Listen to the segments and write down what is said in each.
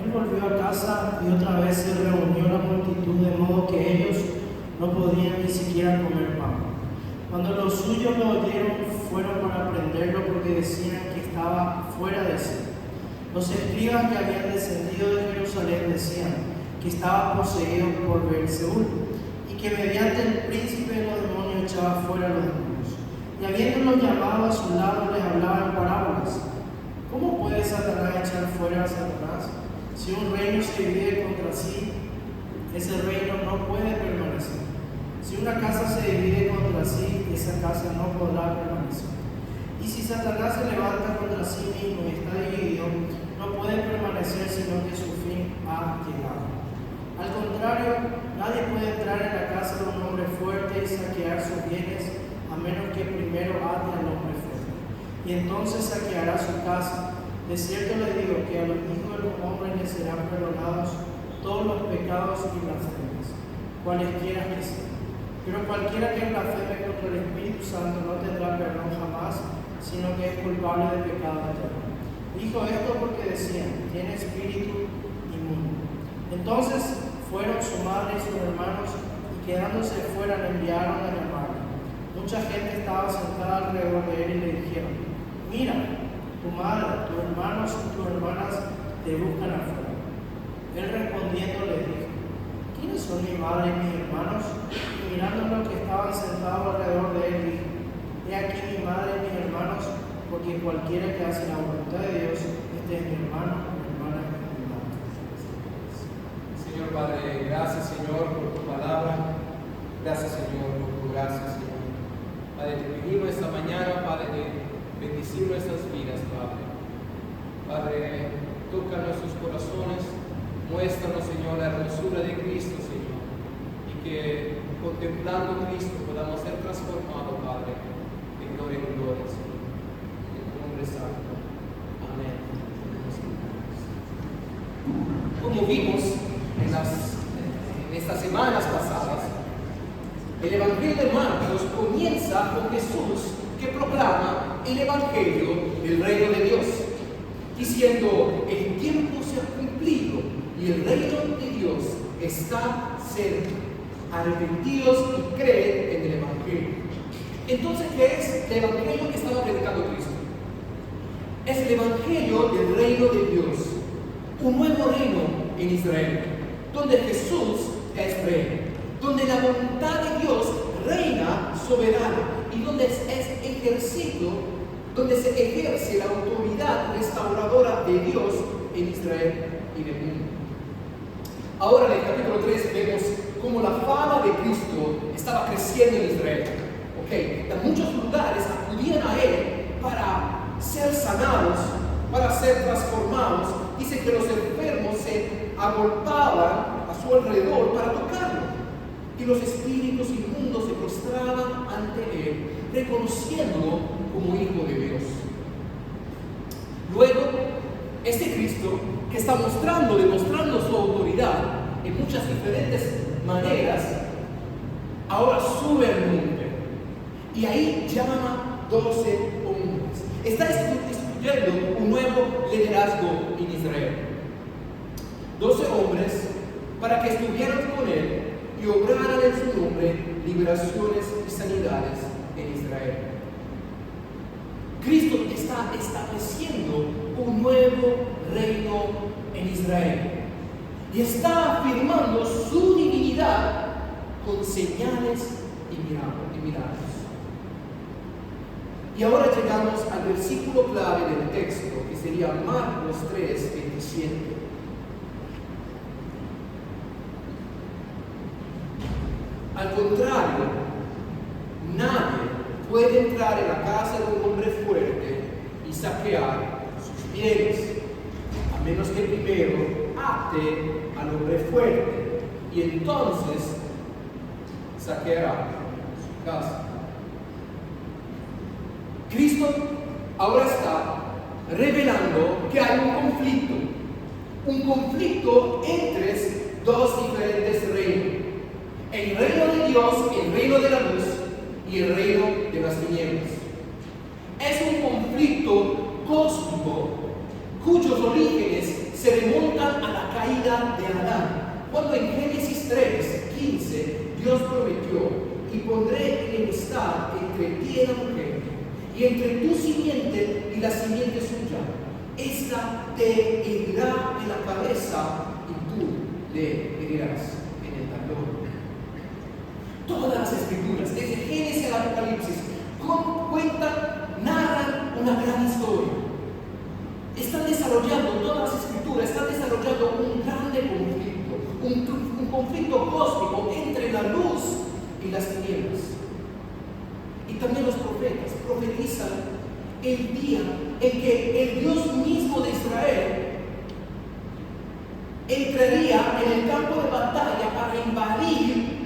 Él volvió a casa y otra vez se reunió la multitud, de modo que ellos no podían ni siquiera comer pan. Cuando los suyos lo oyeron, fueron para prenderlo porque decían que estaba fuera de sí. Los escribas que habían descendido de Jerusalén decían que estaba poseído por Beelzebul y que mediante el príncipe de los demonios echaba fuera a los demonios. Y habiéndolos llamado a su lado, les hablaba en parábolas. ¿Cómo puede Satanás echar fuera a Satanás? Si un reino se divide contra sí, ese reino no puede permanecer. Si una casa se divide contra sí, esa casa no podrá permanecer. Y si Satanás se levanta contra sí mismo y está dividido, no puede permanecer sino que su fin ha llegado. Al contrario, nadie puede entrar en la casa de un hombre fuerte y saquear sus bienes, a menos que primero ate al hombre fuerte. Y entonces saqueará su casa. De cierto les digo que a los hijos de los hombres les serán perdonados todos los pecados y blasfemias, cualesquiera que sean. Pero cualquiera que blasfeme contra el Espíritu Santo no tendrá perdón jamás, sino que es culpable de pecado eterno. Dijo esto porque decían: tiene espíritu inmundo. Entonces fueron su madre y sus hermanos, y quedándose fuera le enviaron a llamarle. Mucha gente estaba sentada alrededor de él y le dijeron: mira, tu madre, tus hermanos y tus hermanas te buscan afuera. Él respondiendo les dijo: ¿quiénes son mi madre y mis hermanos? Y mirando a los que estaban sentados alrededor de él, dijo: he aquí mi madre y mis hermanos, porque cualquiera que hace la voluntad de Dios, este es mi hermano, mi hermana y mi madre. Señor Padre, gracias Señor por tu palabra, gracias Señor por tu gracia, Señor. Padre, te pedimos esta mañana, Padre, de bendecir nuestras vidas, Padre. Padre, toca nuestros corazones, muéstranos, Señor, la hermosura de Cristo, Señor, y que contemplando a Cristo podamos ser transformados, Padre, de gloria en gloria, Señor. En tu nombre santo. Amén. Como vimos en estas semanas pasadas, el Evangelio de Marcos comienza con Jesús que proclama el Evangelio del reino de Dios, diciendo: el tiempo se ha cumplido y el reino de Dios está cerca. Arrepentidos y creen en el Evangelio. Entonces, ¿qué es el Evangelio que estaba predicando Cristo? Es el Evangelio del reino de Dios, un nuevo reino en Israel, donde Jesús es rey, donde la voluntad de Dios reina soberana y donde donde se ejerce la autoridad restauradora de Dios en Israel y en el mundo. Ahora en el capítulo 3 vemos cómo la fama de Cristo estaba creciendo en Israel. En muchos lugares acudían a Él para ser sanados, para ser transformados. Dice que los enfermos se agolpaban a su alrededor para tocarlo, y los espíritus inmundos se prostraban ante Él, reconociéndolo como Hijo de Dios. Luego, este Cristo que está demostrando su autoridad en muchas diferentes maneras, ahora sube al monte y ahí llama 12 hombres. Está instituyendo un nuevo liderazgo en Israel. 12 hombres para que estuvieran con él y obraran en su nombre liberaciones y sanidades en Israel. Cristo está estableciendo un nuevo reino en Israel y está afirmando su divinidad con señales y milagros. Y ahora llegamos al versículo clave del texto, que sería Marcos 3:27. Al contrario, nadie puede entrar en la casa de un hombre fuerte y saquear sus bienes, a menos que primero ate al hombre fuerte, y entonces saqueará su casa. Cristo ahora está revelando que hay un conflicto entre dos diferentes reinos: el reino de Dios, el reino de la luz, y el reino de las tinieblas. Es un conflicto cósmico cuyos orígenes se remontan remontan a la caída de Adán, cuando en Génesis 3:15 Dios prometió: y pondré enemistad entre ti y la mujer, y entre tu simiente y la simiente suya. Esta te herirá en la cabeza y tú le herirás en el talón. Todas las escrituras, desde Génesis al Apocalipsis, cuentan, narran una gran historia. Están desarrollando, todas las escrituras están desarrollando un grande conflicto, un conflicto cósmico entre la luz y las tinieblas. Y también los profetas profetizan el día en que el Dios mismo de Israel entraría en el campo de batalla para invadir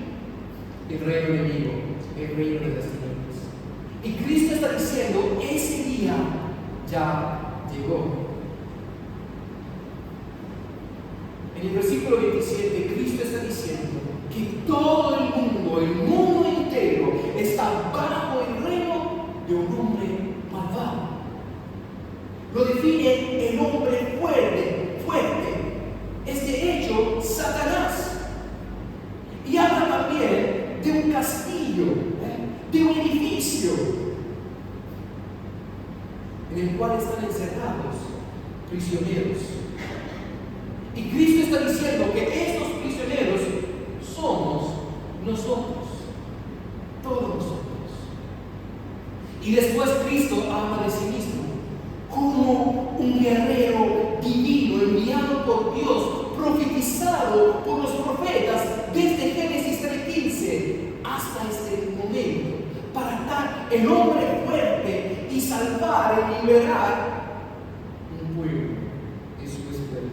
el reino enemigo, el reino de las tinieblas. Y Cristo está diciendo: ese día ya llegó. En el versículo 27, Cristo está diciendo que todo el mundo entero, está bajo el reino de un hombre malvado. Lo define el hombre fuerte. Es de hecho Satanás. Y habla también de un castillo, de un edificio en el cual están encerrados prisioneros. Y Cristo está diciendo que estos prisioneros somos nosotros, todos nosotros. Y después Cristo habla de sí mismo como un guerrero divino enviado por Dios, profetizado por los profetas desde Génesis 3:15 hasta este momento, para dar el hombre fuerte y salvar y liberar un pueblo de su esclavitud.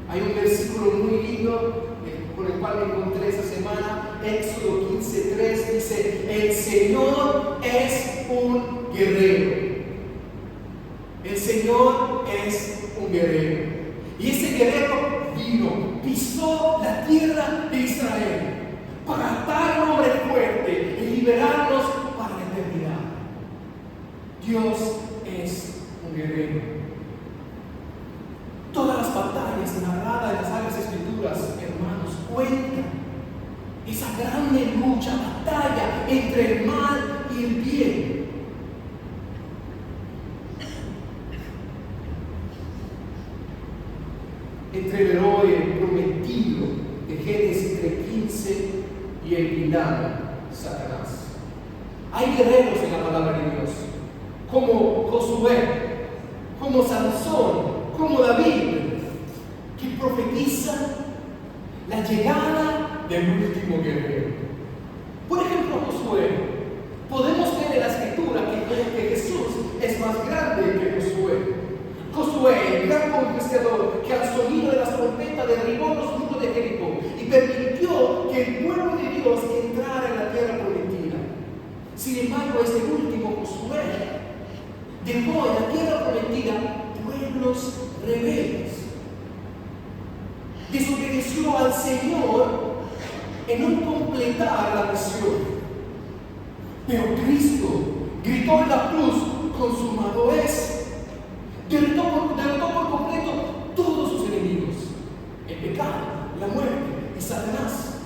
Hay un versículo muy lindo con el cual me encontré esa semana, Éxodo 15:3, dice: el Señor es un guerrero. El Señor es un guerrero. Y ese guerrero vino, pisó la tierra de Israel para atar a un hombre fuerte y liberarnos para la eternidad. Dios es un guerrero. Todas las batallas narradas en las Sagradas Escrituras, hermanos, cuentan esa grande lucha, batalla entre el mal y el bien. Entre el héroe prometido de Génesis 3:15 y el villano Satanás. Hay guerreros en la palabra de Dios, como Josué, como Sansón, como David, que profetizan la llegada del último guerrero. Por ejemplo, Josué, podemos ver en la escritura que Jesús es más grande que Josué. Josué, el gran conquistador, que al sonido de las trompetas derribó los muros de Jericó y permitió que el pueblo de Dios entrara en la tierra prometida. Sin embargo, este último Josué dejó en la tierra prometida pueblos rebeldes. Desobedeció al Señor en no completar la misión. Pero Cristo gritó en la cruz: consumado es. Derrotó por completo todos sus enemigos: el pecado, la muerte y Satanás.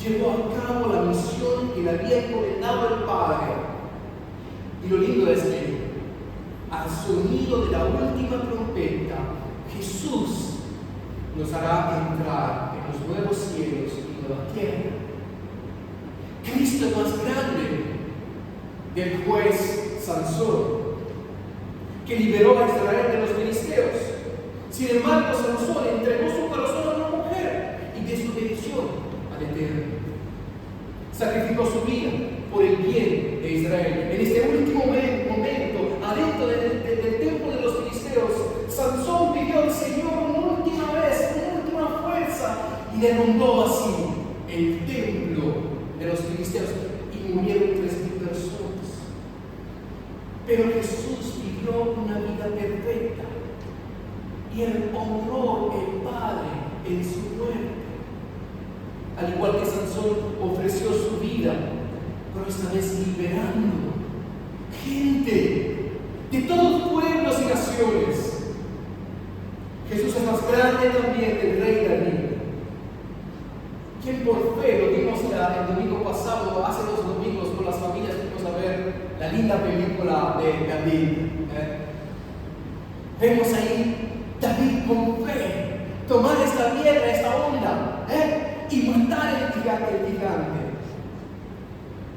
Llevó a cabo la misión que le había encomendado el Padre. Y lo lindo es que al sonido de la última trompeta, Jesús nos hará entrar en los nuevos cielos y nueva tierra. Cristo es más grande del juez Sansón, que liberó a Israel de los filisteos. Sin embargo, Sansón entregó su corazón a una mujer y desobedeció al Eterno. Sacrificó su vida por el bien de Israel. En este último momento, adentro del templo de los filisteos, Sansón pidió al Señor una última vez, una última fuerza, y derrumbó así el templo de los filisteos y murieron 3,000 personas. Pero Jesús vivió una vida perfecta y él honró al Padre en su muerte. Al igual que Sansón ofreció su vida, pero esta vez liberando gente de todos pueblos y naciones. Vemos ahí David con fe tomar esta piedra, esta onda, y matar el gigante.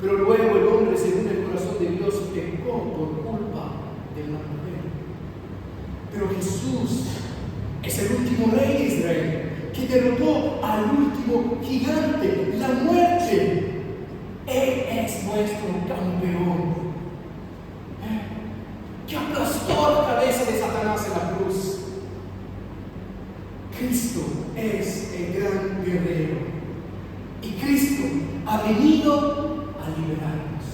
Pero luego el hombre, según el corazón de Dios, pecó por culpa de una mujer. Pero Jesús es el último rey de Israel, que derrotó al último gigante, la muerte. Él es nuestro campeón, que aplastó la cabeza de Satanás en la cruz. Cristo es el gran guerrero, y Cristo ha venido a liberarnos.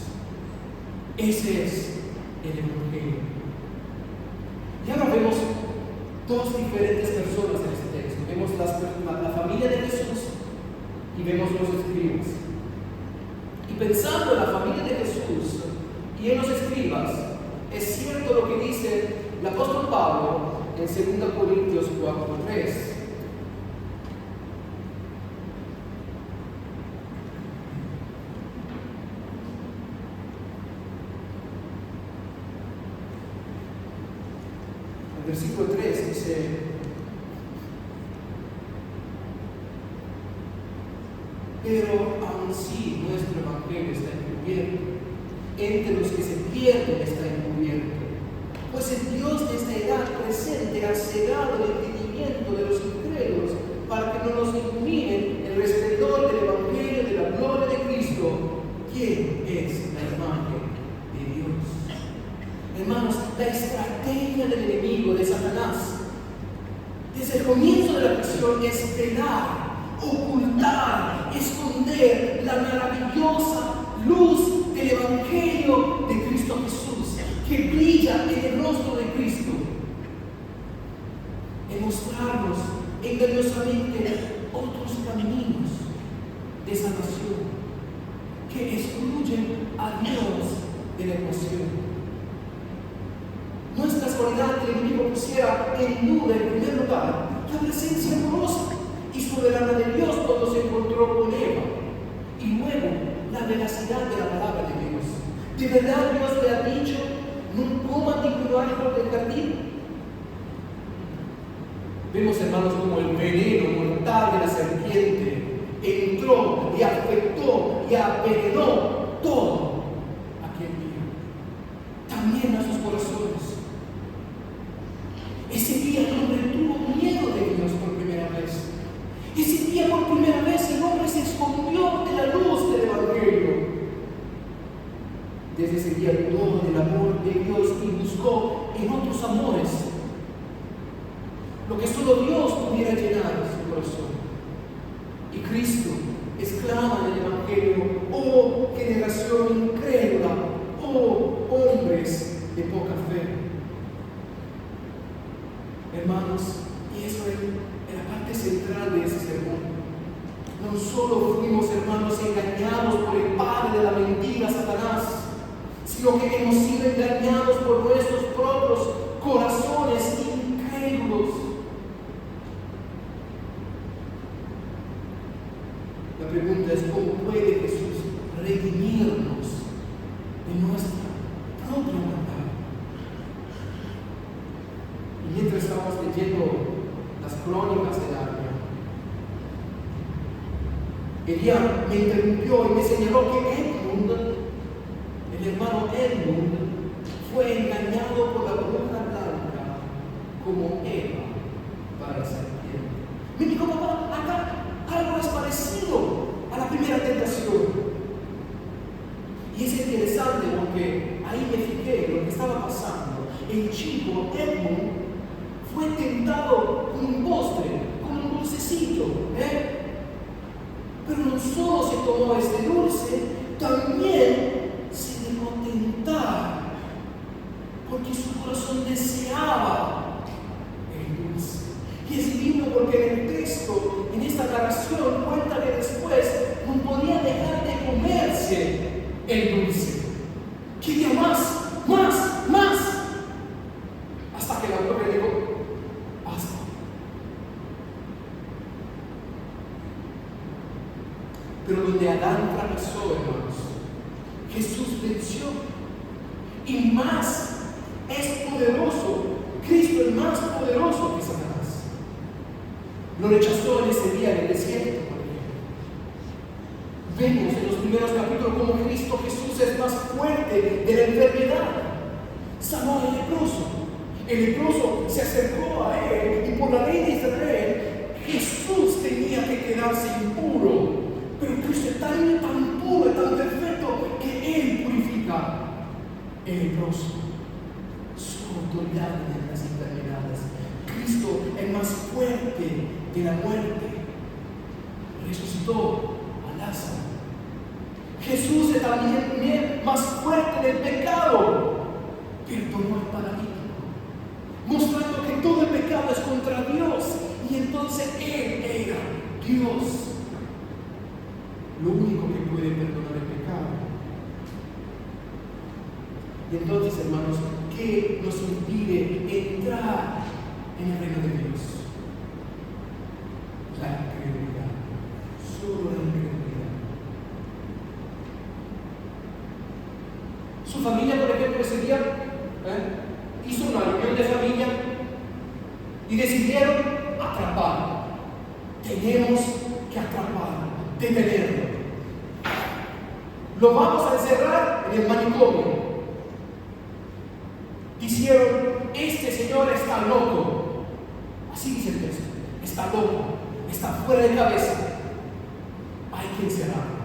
Ese es el Evangelio. Y ahora vemos dos diferentes personas en este texto. Vemos la familia de Jesús y vemos los escribas. Y pensando en la familia de Jesús y en los escribas, es cierto lo que dice el apóstol Pablo en 2 Corintios 4:3. El versículo 3 dice: pero aun así nuestro evangelio está encubierto, entre los que se pierden está encubierto, pues el Dios de esta edad presente ha cegado el entendimiento de los incrédulos para que no nos iluminen el resplandor del evangelio de la gloria de Cristo, quien es la imagen de Dios. Hermanos, la estrategia del enemigo, de Satanás, desde el comienzo de la prisión es velar, ocultar, esconder la maravillosa luz del Evangelio de Cristo Jesús, que brilla en el rostro de Cristo, en mostrarnos engañosamente otros caminos de salvación que excluyen a Dios de la ecuación. No es casualidad que el enemigo pusiera en duda, en primer lugar, la presencia amorosa y soberana de Dios cuando se encontró con Eva, y luego la veracidad de la palabra de Dios. ¿De verdad Dios le ha dicho: no coman ningún árbol del jardín? Vemos, hermanos, como el veneno mortal de la serpiente entró y afectó y envenenó todo aquel día, también a sus corazones. Ese día el hombre tuvo miedo de Dios por primera vez. Ese día por primera vez el hombre se escondió de la luz del Evangelio. Desde ese día dudó del amor de Dios y buscó en otros amores lo que solo Dios pudiera llenar su corazón. Y Cristo exclama en el Evangelio: oh generación incrédula, oh hombres de poca fe. Hermanos, y eso es la parte central de ese sermón. No solo fuimos, hermanos, engañados por el padre de la mentira, Satanás, sino que hemos sido engañados por nuestros propios corazones incrédulos. La pregunta es: ¿cómo puede Jesús redimirnos de nuestra propia maldad? Y mientras estábamos leyendo las crónicas de Narnia, Elías me interrumpió y me señaló que Edmund, el hermano Edmund, fue engañado por la bruja blanca como Eva para la serpiente. Me dijo: papá, acá algo es parecido a la primera tentación. Y es interesante porque ahí me fijé en lo que estaba pasando. El chico Edmund fue tentado con un postre, con un dulcecito, pero no solo se tomó este dulce, también se dejó tentar, porque su corazón deseaba el dulce. Y es lindo porque en el texto, en esta narración, cuenta que después no podía dejar de comerse el dulce. Quería más, más, más, hasta que la mujer le dijo: basta. Pero donde Adán fracasó, hermanos, Jesús venció. Y más es poderoso. Cristo Cristo es más poderoso que Satanás. Lo rechazó en ese día en el desierto, por ejemplo. Vemos en los primeros capítulos cómo Cristo Jesús es más fuerte de la enfermedad. Sanó al leproso. El leproso se acercó a él y por la ley de Israel Jesús tenía que quedarse impuro. Pero Cristo es tan puro, tan perfecto que Él purifica el leproso. Su autoridad en las enfermedades. Cristo es más fuerte de la muerte. Resucitó a Lázaro. Jesús es también más fuerte del pecado. Perdonó al paralítico, mostrando que todo el pecado es contra Dios. Y entonces Él era Dios. Lo único que puede perdonar el pecado. Y entonces, hermanos, ¿qué nos impide entrar en el reino de Dios? La incredulidad. Solo la incredulidad. Su familia, por ejemplo, ese día hizo una reunión de familia y decidieron atraparlo. Tenemos que atraparlo, detenerlo. Lo vamos a encerrar en el manicomio. Dijeron, este señor está loco. Así dice el texto. Está loco, está fuera de cabeza. Hay que encerrarlo.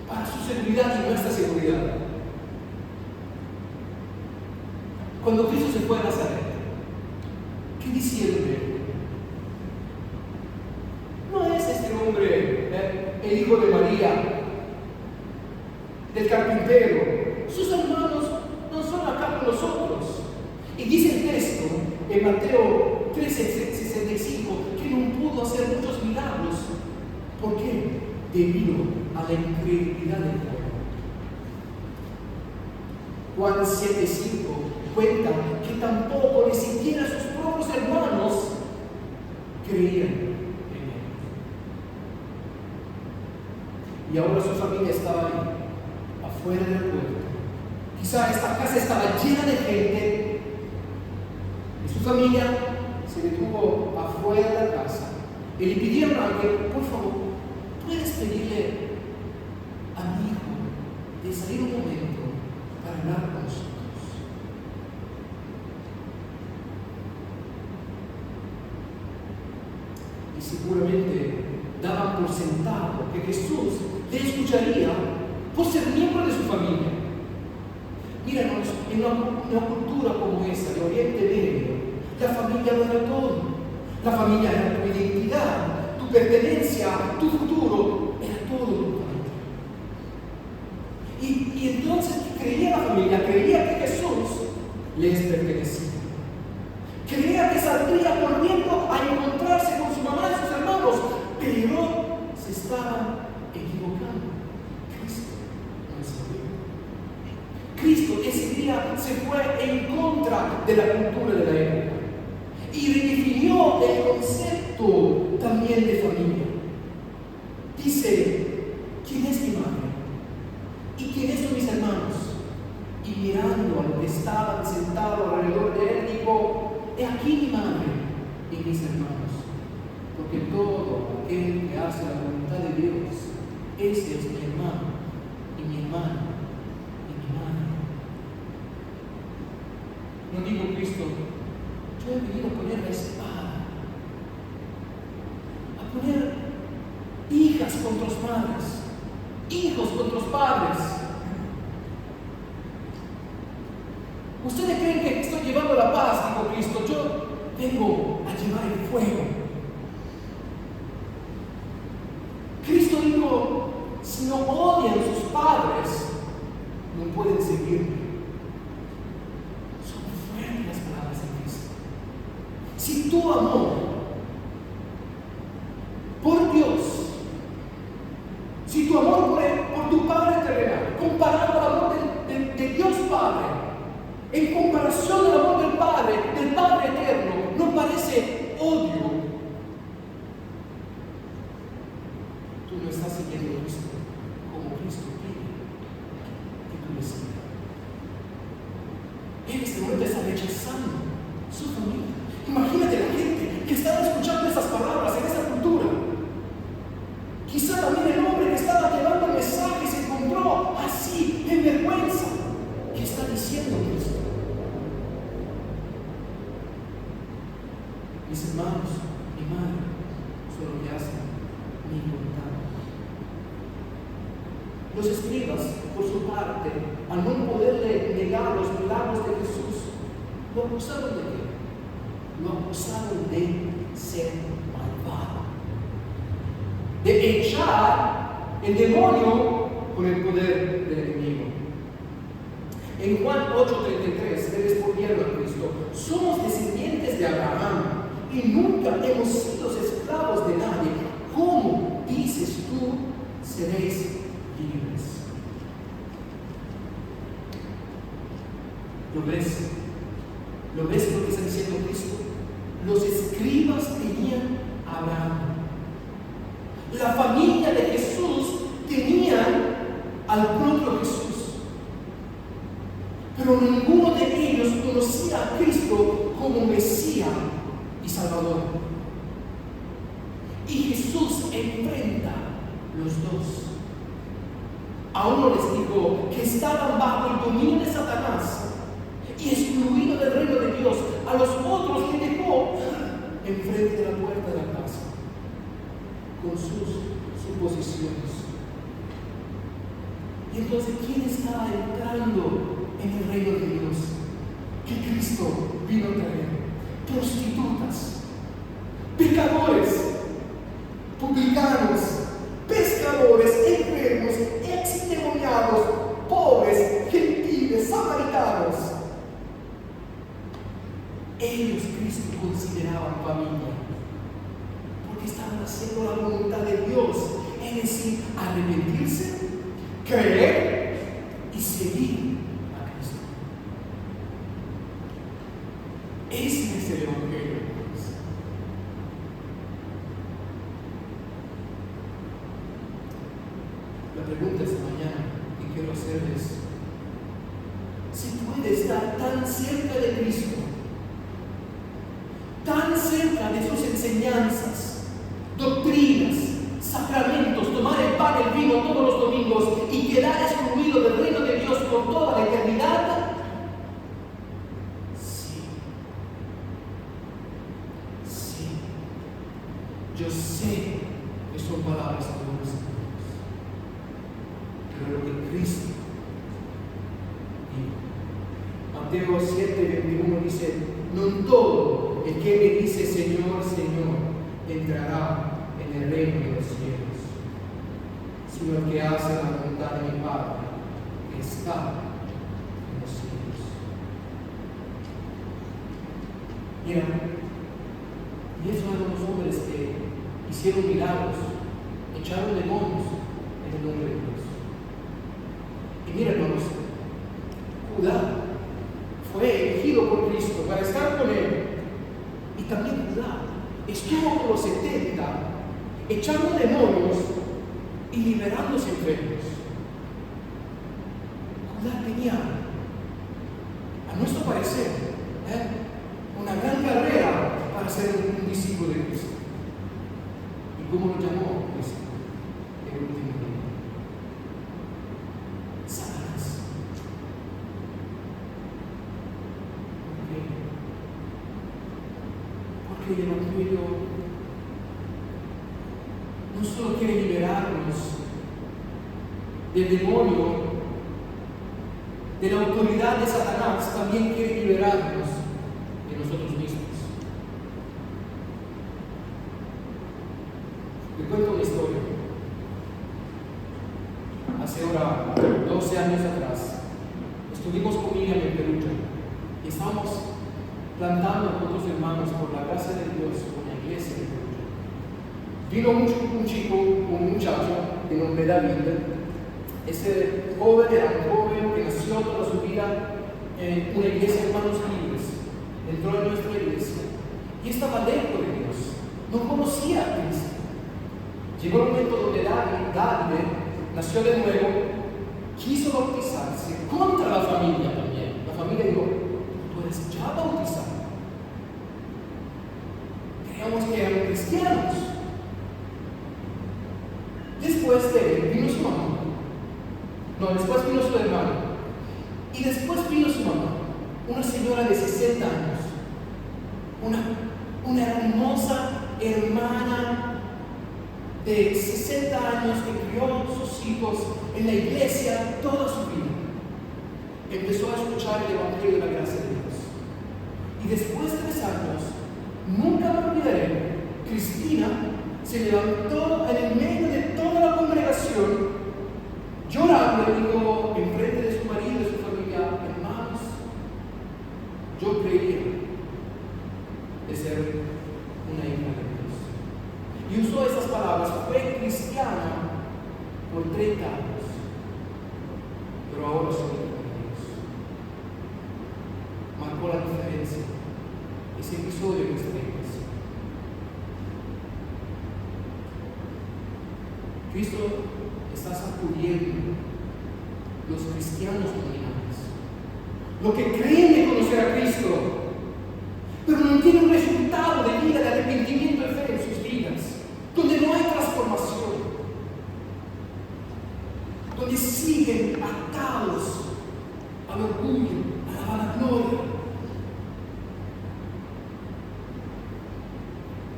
Para su seguridad y nuestra seguridad. Cuando Cristo se fue a Nazaret, ¿qué dijeron de él? No es este hombre, el hijo de María, del carpintero. Sus hermanos no son acá con nosotros. Y dice el texto en Mateo 13:65 que no pudo hacer muchos milagros. ¿Por qué? Debido a la incredulidad del pueblo. Juan 7:5 cuenta que tampoco ni siquiera sus propios hermanos creían en él. Y ahora su familia estaba ahí, afuera del pueblo. Quizá esta casa estaba llena de gente y su familia se detuvo afuera de la casa y le pidieron a alguien, por favor, ¿puedes pedirle a mi hijo de salir un momento para hablar con nosotros? Y seguramente daban por sentado que Jesús le escucharía por ser miembro de su familia. Mira, hermanos, en una cultura como esa, de Oriente Medio, la familia no era todo. La familia era tu identidad, tu pertenencia, tu futuro, era todo importante. Y entonces creía la familia, creía que Jesús les pertenecía. Creía que saldría corriendo a encontrarse con su mamá y sus hermanos, pero se estaban equivocando. Cristo no sabía. Cristo ese día se fue en contra de la cultura de la época y redefinió el concepto también de familia. Dice, ¿quién es mi madre? ¿Y quiénes son mis hermanos? Y mirando a los que estaban sentados alrededor de él, dijo, he aquí mi madre y mis hermanos, porque todo aquel que hace la voluntad de Dios, ese es mi hermano y mi hermana y mi madre. No digo Cristo, yo he venido a poner la espada, a poner hijas contra los padres, hijos contra los padres. ¿Ustedes creen que estoy llevando la paz? Dijo Cristo. Yo vengo a llevar el fuego. Cristo dijo, si no odian a sus padres, no pueden seguirme. Son fuertes las palabras de Cristo. Si tu amor por Dios, si tu amor por tu Padre terrenal, comparando al amor de Dios Padre, en comparación al amor del Padre eterno, no parece odio. Tú no estás siguiendo a Cristo como Cristo pide que tú le sigas. En este momento está rechazando mis hermanos, mi madre, solo que hacen mi voluntad. Los escribas, por su parte, al no poderle negar los milagros de Jesús, lo acusaron de qué? Lo acusaron de ser malvado, de echar el demonio con el poder del enemigo. En Juan 8:33 le respondieron a Cristo: somos descendientes de Abraham y nunca hemos sido esclavos de nadie. ¿Cómo dices tú seréis libres? ¿Lo ves? ¿Lo ves lo que está diciendo Cristo? Los escribas tenían a Abraham. La familia de Jesús tenía al propio Jesús. Pero ninguno de ellos conocía a Cristo como Mesías y Salvador. Y Jesús enfrenta los dos. A uno les dijo que estaban bajo el dominio de Satanás y excluido del reino de Dios. A los otros les dejó enfrente de la puerta de la casa con sus suposiciones. Y entonces, ¿quién estaba entrando en el reino de Dios que Cristo vino a traer? Prostitutas, pecadores, publicanos, pescadores, enfermos, exendemoniados, pobres, gentiles, samaritanos. Ellos Cristo consideraban familia, porque estaban haciendo la voluntad de Dios, es decir, arrepentirse, creer y seguir a Cristo. Ese es el Evangelio. La pregunta esta mañana que quiero hacerles: si puede estar tan cerca de Cristo, tan cerca de sus enseñanzas, doctrinas, sacramentos, tomar el pan y el vino todos los domingos y quedar excluido del reino de Dios por toda la eternidad. Sí, yo sé que son palabras duras, pero lo que Cristo dijo, Mateo 7:21 dice: no todo el que me dice Señor, Señor, entrará en el reino de los cielos, sino el que hace la voluntad de mi Padre que está en los cielos. Mira, y esos eran los hombres que hicieron milagros, echaron demonios en el nombre de Dios. Y mira, hermanos, Judá fue elegido por Cristo para estar con él, y también Judá estuvo por los 70 echando demonios y liberando los enfermos. Judá tenía, a nuestro parecer, una gran carrera para ser un discípulo de Cristo. ¿Y cómo lo llamó Cristo? El último día. Satanás. Porque el Evangelio no solo quiere liberarnos del demonio, de la autoridad de Satanás, también quiere liberarnos de nosotros mismos. Les cuento una historia. Hace ahora 12 años atrás, estuvimos con Miriam en Perugia y estábamos plantando con otros hermanos, por la gracia de Dios, una iglesia en Perugia. Vino un muchacho de nombre David. Ese joven era un joven que nació toda su vida en una iglesia de hermanos libres. Entró en nuestra iglesia y estaba lejos de Dios, no conocía a Cristo. Llegó el momento donde David nació de nuevo, quiso bautizarse contra la familia también. La familia dijo: tú eres ya bautizado. Creíamos que eran cristianos. Después de él vino su mamá. No, después vino su hermano. Y después vino su mamá, una señora de 60 años. Una una hermosa hermana de 60 años que crió sus hijos en la iglesia toda su vida, empezó a escuchar el Evangelio de la gracia de Dios. Y después de 3 años, nunca me olvidaré, Cristina se levantó en el medio de toda la congregación, llorando, y dijo enfrente de su marido y de su familia: hermanos, yo creía de ser una hija de Dios. Y usó esas palabras: fue cristiana por 30 años, pero ahora soy hija de Dios. Marcó la diferencia ese episodio en nuestra iglesia. Cristo está sacudiendo los cristianos dominantes, lo que creen de conocer a Cristo, pero no tiene un resultado de vida, de arrepentimiento, de fe en sus vidas, donde no hay transformación, donde siguen atados al orgullo, a la vanagloria.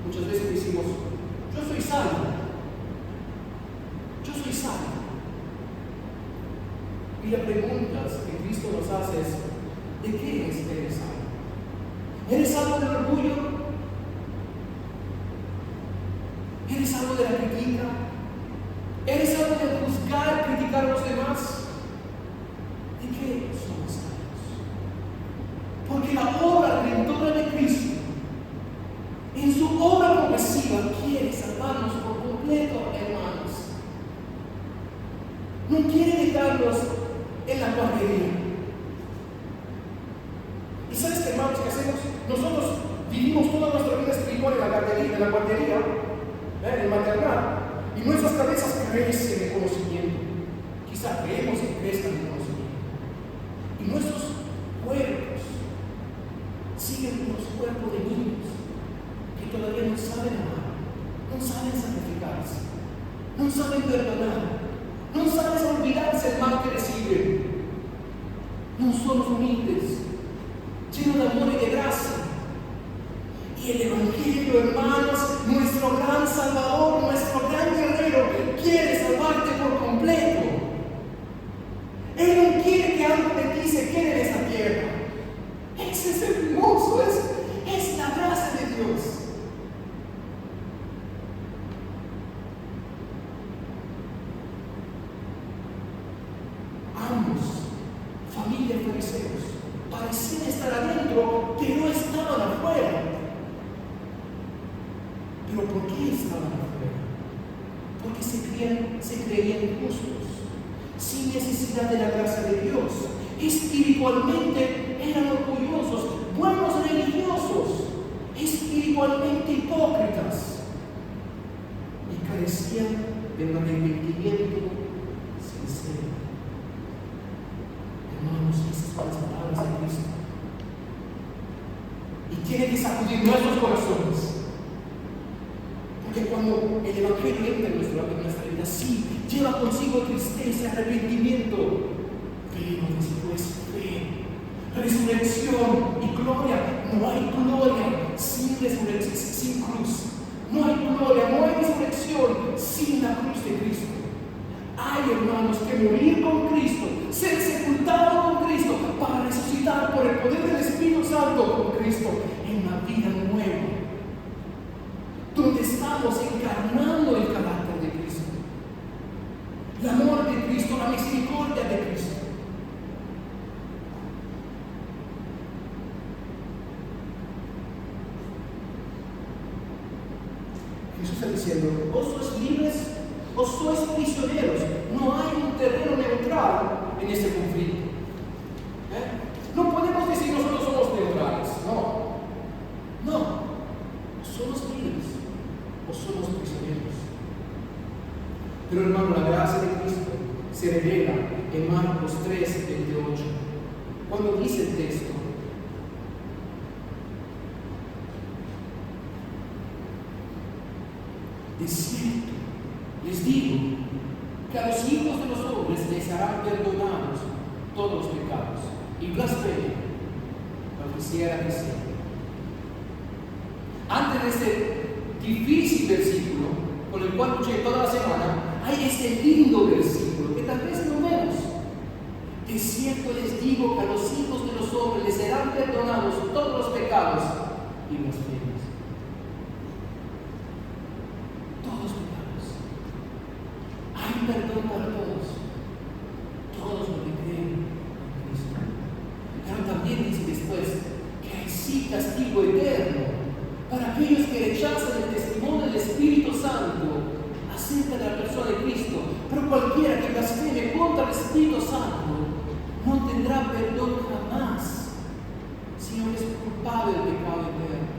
Muchas veces decimos: yo soy salvo, yo soy salvo. Y la pregunta que Cristo nos hace es: ¿de qué eres salvo? ¿Eres salvo del orgullo? ¿Eres salvo de la crítica? ¿Eres salvo de juzgar, criticar a los demás? ¿De qué somos salvos? Porque la obra redentora de Cristo, en su obra progresiva, quiere salvarnos por completo, hermanos. No quiere dejarnos en la guardería. ¿Y sabes qué, hermanos, qué hacemos? Nosotros vivimos toda nuestra vida espiritual en la guardería, en el maternal, y nuestras cabezas crecen en conocimiento. Quizá creemos que crezcan en conocimiento. Y nuestros cuerpos siguen los cuerpos de niños que todavía no saben amar, no saben sacrificarse, no saben perdonar, no saben olvidarse del mal que reciben. No somos humildes, llenos de amor y de gracia. Y el Evangelio, hermanos, nuestro gran Salvador, nuestro gran guerrero, quiere salvarte por completo. Él no quiere que algo de ti se quede en esta tierra. Ese es hermoso, es la gracia de Dios. Ambos, familia de fariseos, parecían estar adentro, pero estaban afuera. ¿Pero por qué estaban afuera? Porque se creían justos, sin necesidad de la gracia de Dios. Espiritualmente eran orgullosos, buenos religiosos, espiritualmente hipócritas, y carecían de un arrepentimiento sincero. Hermanos, esas son las palabras de Cristo, y tiene que sacudir nuestros corazones. Porque cuando el Evangelio entra en nuestra vida, sí, lleva consigo tristeza, arrepentimiento, pero después fe, resurrección y gloria. No hay gloria sin resurrección, sin cruz. No hay gloria, no hay resurrección sin la cruz de Cristo. Hay, hermanos, que morir con Cristo, ser sepultado con Cristo, para resucitar por el poder del Espíritu Santo con Cristo en una vida nueva, donde estamos encarnando el carácter de Cristo, el amor de Cristo, la misericordia de Cristo. Jesús está diciendo: o sois libres o sois prisioneros. No hay un terreno neutral en este conflicto. No podemos decir nosotros somos neutrales. No, somos libres o somos prisioneros. Pero, hermano, la gracia de Cristo se revela en Marcos 3:28, cuando dice el texto: de cierto les digo que a los hijos de los hombres les serán perdonados todos los pecados y blasfemia, cualquiera que sea. Antes de este difícil versículo, con el cual luché toda la semana, hay este lindo versículo que tal vez no vemos. De cierto les digo que a los hijos de los hombres les serán perdonados todos los pecados y blasfemias. Todos los pecados. Hay perdón para todos. Todos los que creen en Cristo. Pero también dice después que hay sí castigo eterno para aquellos que rechazan el testimonio del Espíritu Santo acerca de la persona de Cristo. Pero cualquiera que blasfeme contra el Espíritu Santo no tendrá perdón jamás, sino es culpable del pecado eterno.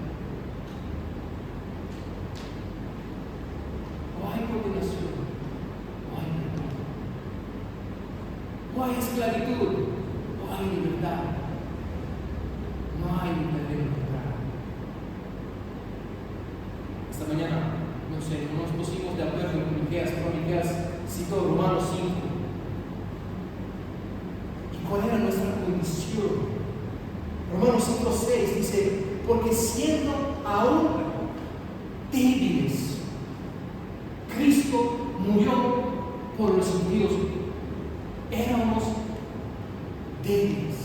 O hay condenación, o hay perdón. O hay esclavitud, o hay libertad. No hay un terreno neutral. Esta mañana, no sé, no nos pusimos de acuerdo con Miqueas, pero Miqueas citó Romanos 5. ¿Y cuál era nuestra condición? Romanos 5:6 dice, porque siendo aún débiles, Cristo murió por los impíos. Éramos débiles,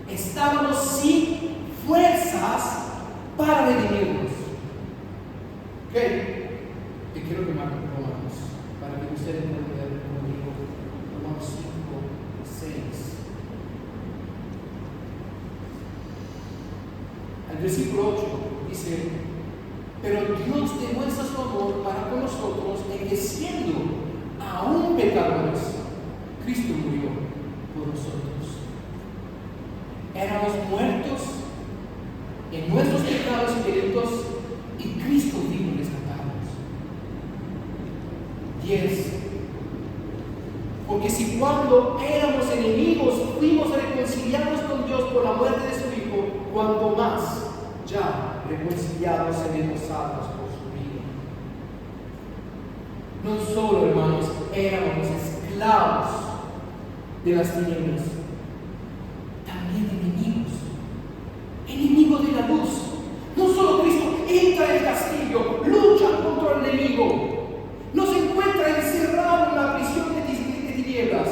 estábamos sin fuerzas para redimirnos. Ok, te quiero que marquen Romanos para que ustedes puedan ver conmigo Romanos 5:6. El versículo 8 dice, pero Dios demuestra su amor para con nosotros en que siendo aún pecadores, Cristo murió por nosotros. Éramos muertos en nuestros pecados y delitos y Cristo vino a rescatarnos. 10. Porque si cuando éramos enemigos fuimos reconciliados con Dios por la muerte de su Hijo, cuanto más ya reconciliados seremos salvos por su vida. No solo, hermanos, éramos esclavos de las tinieblas, también enemigos de la luz. No solo Cristo entra en el castillo, lucha contra el enemigo, nos encuentra encerrado en la prisión de tinieblas.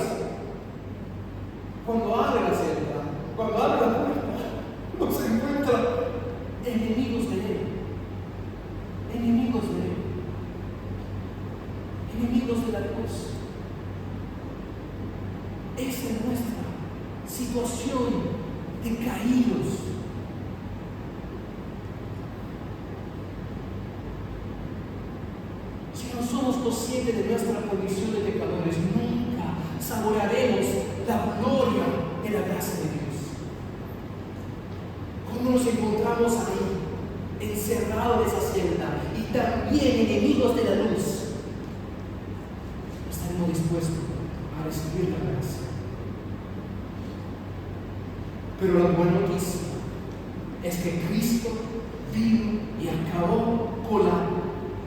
Cuando abre la celda, cuando abre la puerta, nos encuentra enemigos de Él, enemigos de Él, enemigos de la luz. Esa es nuestra situación de caídos. Si no somos conscientes de nuestra condición de pecadores, nunca saborearemos la gloria de la gracia de Dios. Cuando nos encontramos ahí, encerrados en esa celda y también enemigos de la luz, estaremos dispuestos a recibir la gracia. Pero la buena noticia es que Cristo vino y acabó con la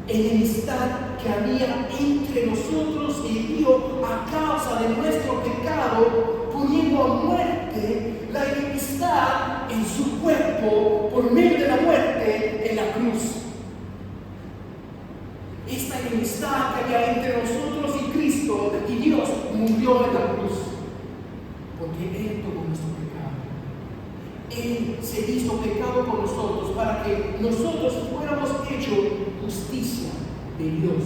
enemistad que había entre nosotros y Dios a causa de nuestro pecado, poniendo a muerte la enemistad en su cuerpo por medio de la muerte en la cruz. Esta enemistad que había entre nosotros y Cristo y Dios murió en la cruz, porque Él tomó nuestro pecado. Él se hizo pecado por nosotros para que nosotros fuéramos hechos justicia de Dios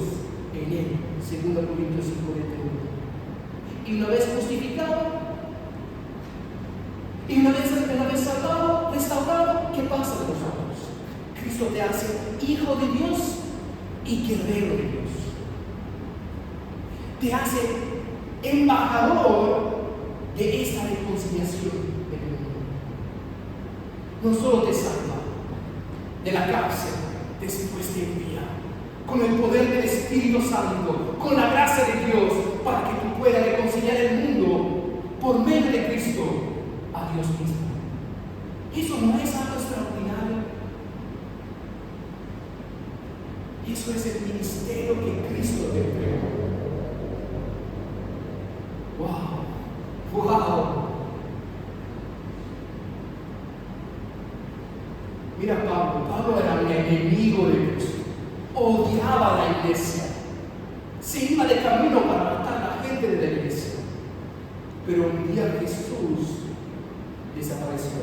en Él. 2 Corintios 5:21. Y una vez justificado, y una vez salvado, restaurado, ¿qué pasa con nosotros? Cristo te hace hijo de Dios y guerrero de Dios. Te hace embajador de esta reconciliación. No solo te salva de la cárcel, después te envía con el poder del Espíritu Santo, con la gracia de Dios, para que tú puedas reconciliar el mundo por medio de Cristo a Dios mismo. Eso no es algo extraordinario. Eso es el ministerio que Cristo te entregó. ¡Wow! ¡Wow! Mira Pablo era un enemigo de Cristo, odiaba a la iglesia, se iba de camino para matar a la gente de la iglesia. Pero un día Jesús desapareció,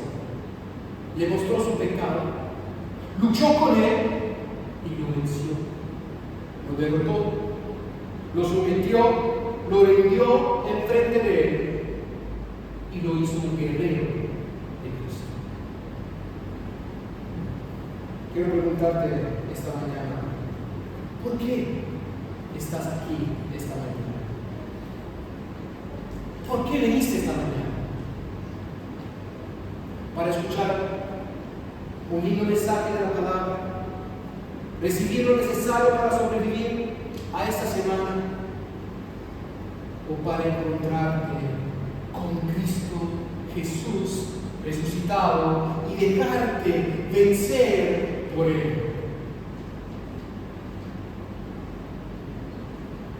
le mostró su pecado, luchó con él y lo venció, lo derrotó, lo sometió, lo rindió enfrente de él y lo hizo un guerrero de Cristo. Quiero preguntarte esta mañana, ¿por qué estás aquí esta mañana? ¿Por qué viniste esta mañana? ¿Para escuchar un lindo mensaje de la palabra? ¿Recibir lo necesario para sobrevivir a esta semana? ¿O para encontrarte con Cristo Jesús resucitado y dejarte vencer por Él?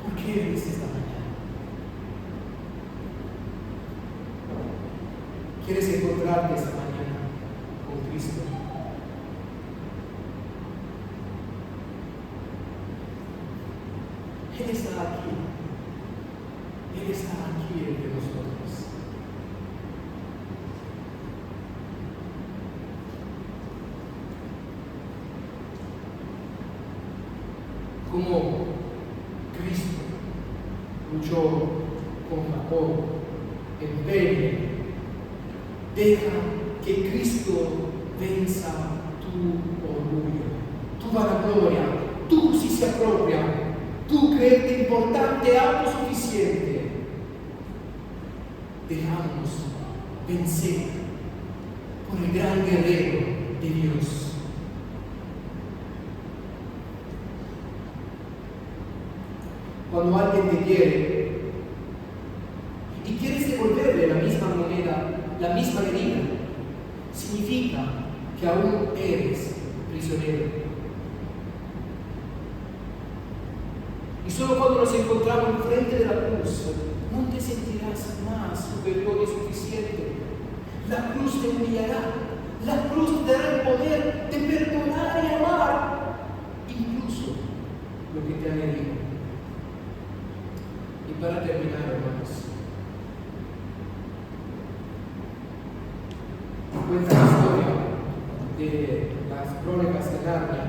¿Por qué viniste esta mañana? ¿Quieres encontrarte esta mañana con Cristo? Él está aquí. Él está aquí entre nosotros. Como Cristo luchó con Jacob en Belén, deja que Cristo venza tu orgullo, tu vanagloria, tu justicia propia, tu creerte importante, autosuficiente. Dejamos vencer por el gran guerrero de Dios. Cuando alguien te quiere y quieres devolverle la misma moneda, la misma medida, significa que aún eres prisionero. Y solo cuando nos encontramos enfrente de la cruz, no te sentirás más superior y suficiente. La cruz te humillará, la cruz te dará el poder de perdonar y amar, incluso lo que te han herido. Y para terminar, hermanos, cuenta la historia de las crónicas de Narnia,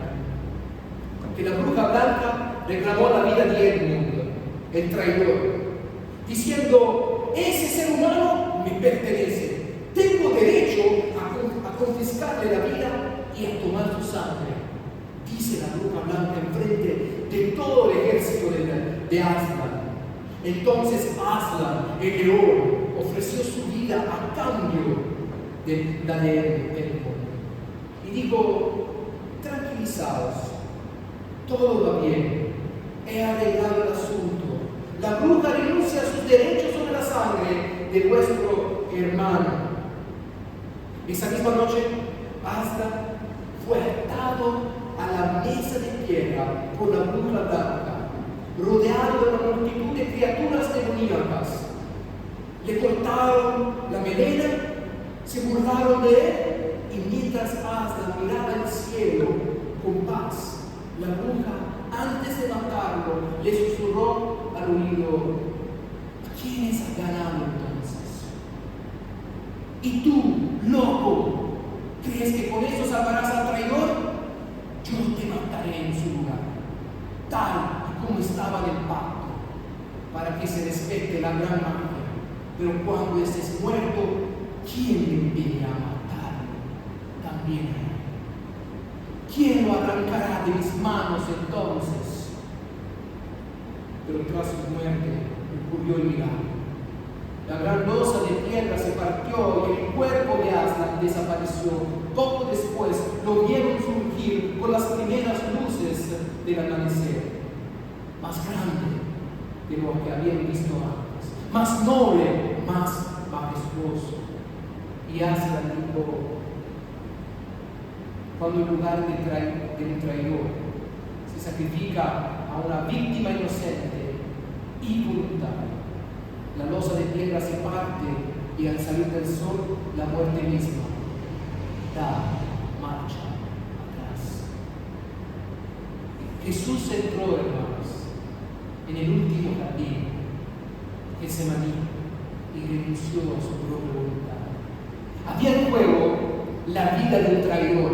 que la bruja blanca reclamó la vida de Edmund, el traidor, diciendo: ese ser humano me pertenece, tengo derecho a confiscarle la vida y a tomar su sangre. Dice la bruja blanca enfrente de todo el ejército de Aslan. Entonces Aslan, el león, ofreció su vida a cambio de la de Edmund. Y dijo: tranquilizaos, todo va bien, he arreglado el asunto. La bruja renuncia a sus derechos sobre la sangre de vuestro hermano. Esa misma noche, Aslan fue atado a la mesa de piedra por la bruja blanca, rodeado de una multitud de criaturas demoníacas. Le cortaron la melena, se burlaron de él, y mientras Aslan miraba el cielo con paz, la bruja, antes de matarlo, le susurró al oído: ¿quiénes han ganado entonces? Y tú, loco, ¿crees que con eso salvarás al traidor? Yo te mataré en su lugar, tal y como estaba en el pacto, para que se respete la gran magia. Pero cuando estés muerto, ¿quién me viene a matar? También a él. ¿Quién lo arrancará de mis manos entonces? Pero tras su muerte ocurrió el milagro. La gran losa de piedra se partió y el cuerpo de Aslan desapareció. Poco después lo vieron surgir con las primeras luces del amanecer, más grande de lo que habían visto antes, más noble, más majestuoso. Y Aslan dijo: cuando en lugar de un traidor se sacrifica a una víctima inocente y voluntaria, la losa de piedra se parte y al salir del sol, la muerte misma da marcha Jesús entró, hermanos, en el último jardín, Getsemaní, y renunció a su propia voluntad. Había en juego la vida de un traidor,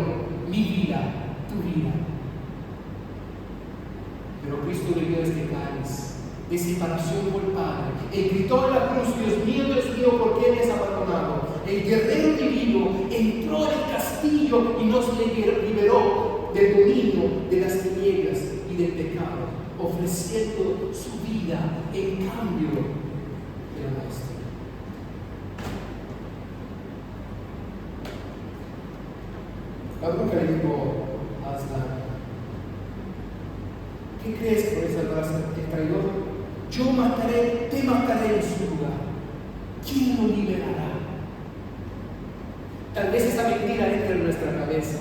mi vida, tu vida. Pero Cristo bebió este cáliz de separación por el Padre. Él gritó en la cruz: Dios mío, ¿por qué me has abandonado? El guerrero divino entró en el castillo y nos liberó del dominio de las tinieblas y del pecado, ofreciendo su vida en cambio de la nuestra. Pablo que le dijo a Aslan: ¿qué crees que puede salvarse el traidor? Yo mataré, te mataré en su lugar. ¿Quién lo liberará? Tal vez esa mentira entre en nuestra cabeza,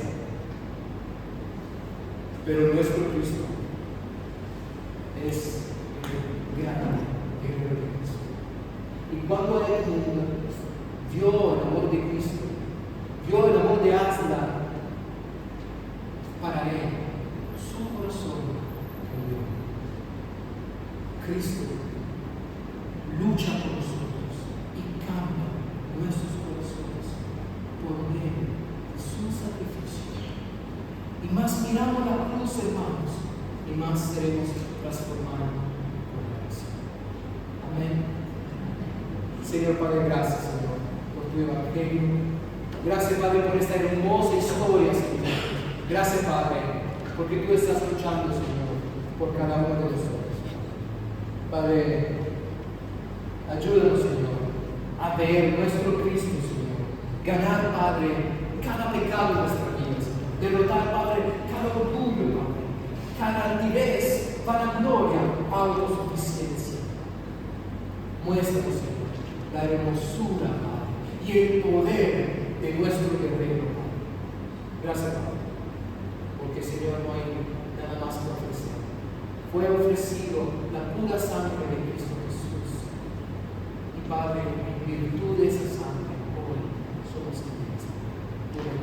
pero nuestro Cristo es el gran guerrero de Cristo. Y cuando él vio el amor de Cristo, vio el amor de Aslan, para él, su corazón cambió. Cristo lucha por nosotros y cambia nuestros corazones por medio de su sacrificio. Y más miramos la cruz, hermanos, y más seremos transformados por la gracia. Amén. Señor Padre, gracias, Señor, por tu evangelio. Gracias, Padre, por esta hermosa historia, Señor. Gracias, Padre, porque tú estás luchando, Señor, por cada uno de nosotros. Padre, ayúdanos, Señor, a ver nuestro Cristo, Señor. Ganar, Padre, cada pecado en nuestra vida, Señor. Derrotar, Padre, cada orgullo, Padre, cada altivez, vanagloria, autosuficiencia. Muéstranos, Señor, la hermosura, Padre, y el poder de nuestro guerrero, Padre. Gracias, Padre, porque, Señor, no hay nada más que ofrecer. Fue ofrecido la pura sangre de Cristo Jesús. Y, Padre, en virtud de esa sangre, hoy somos libres por el